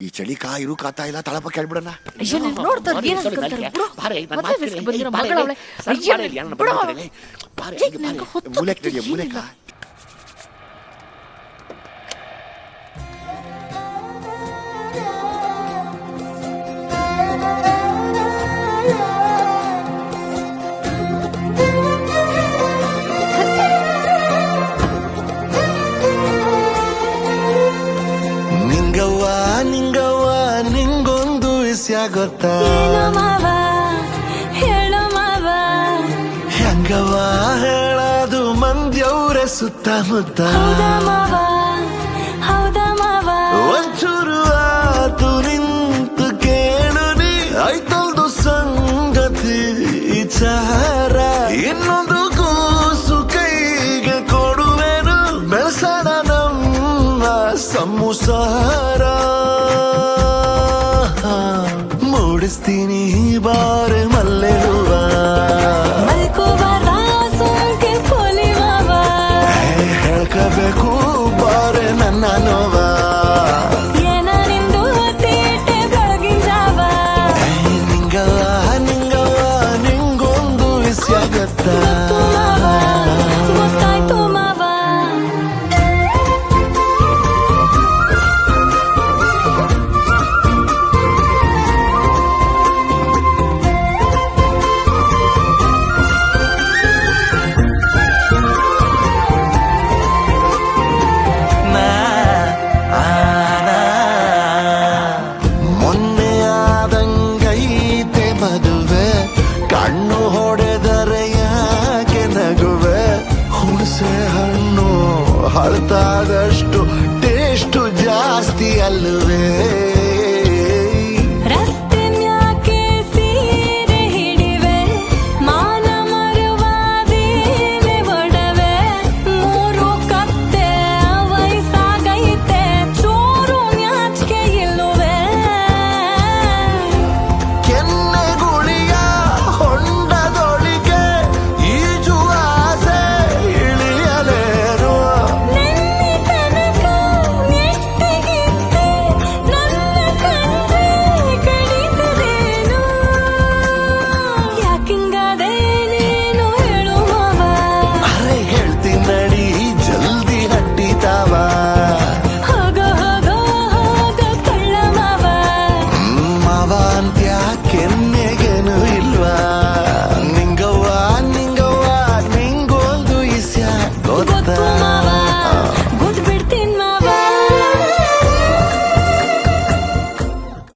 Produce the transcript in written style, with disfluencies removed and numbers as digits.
ಈ ಚಳಿ ಕಾಯಿರು ಕಾತಾ ಇಲ್ಲ ತಳಪ ಕೇಳ್ಬಿಡಣ. ಮೂಲಕ ಗೊತ್ತಾ ಹೆಂಗವ ಹೇಳದು ಮಂದ್ಯವ್ರೆ ಸುತ್ತಮುತ್ತ ಒಂಚೂರು ಆತು ನಿಂತು ಕೇಳು ನೀ ಆಯ್ತಲ್ದು ಸಂಗತಿ ವಿಚಾರ ಇನ್ನೊಂದು ಕೂಸು ಕೈಗೆ ಕೊಡುವೆನು ಬೆಳಸಣ ನಮ್ಮ ಸಂಸಾರ ಮೂಡಿಸ್ತೀನಿ ಬಾರೆ ಮಲ್ಲೆ ಹೂವ ಹೇಳ್ಕಬೇಕು ಬಾರೆ ನನ್ನ ನೋವ ನಿಂಗವ ನಿಂಗೊಂದು ವಿಷಯ ಗೊತ್ತಾ ಕಣ್ಣು ಹೊಡೆದರೆ ಯಾಕೆ ನಗುವೆ ಹುಣಸೆ ಹಣ್ಣು ಹಳತಾದಷ್ಟು ಟೇಸ್ಟು ಜಾಸ್ತಿ ಅಲ್ಲವೇ ಕೆನ್ನೆಗೇನು ಇಲ್ವಾ ನಿಂಗವ್ವ ನಿಂಗೊಂದು ಇಸ್ಯ ಗೊತ್ತಾ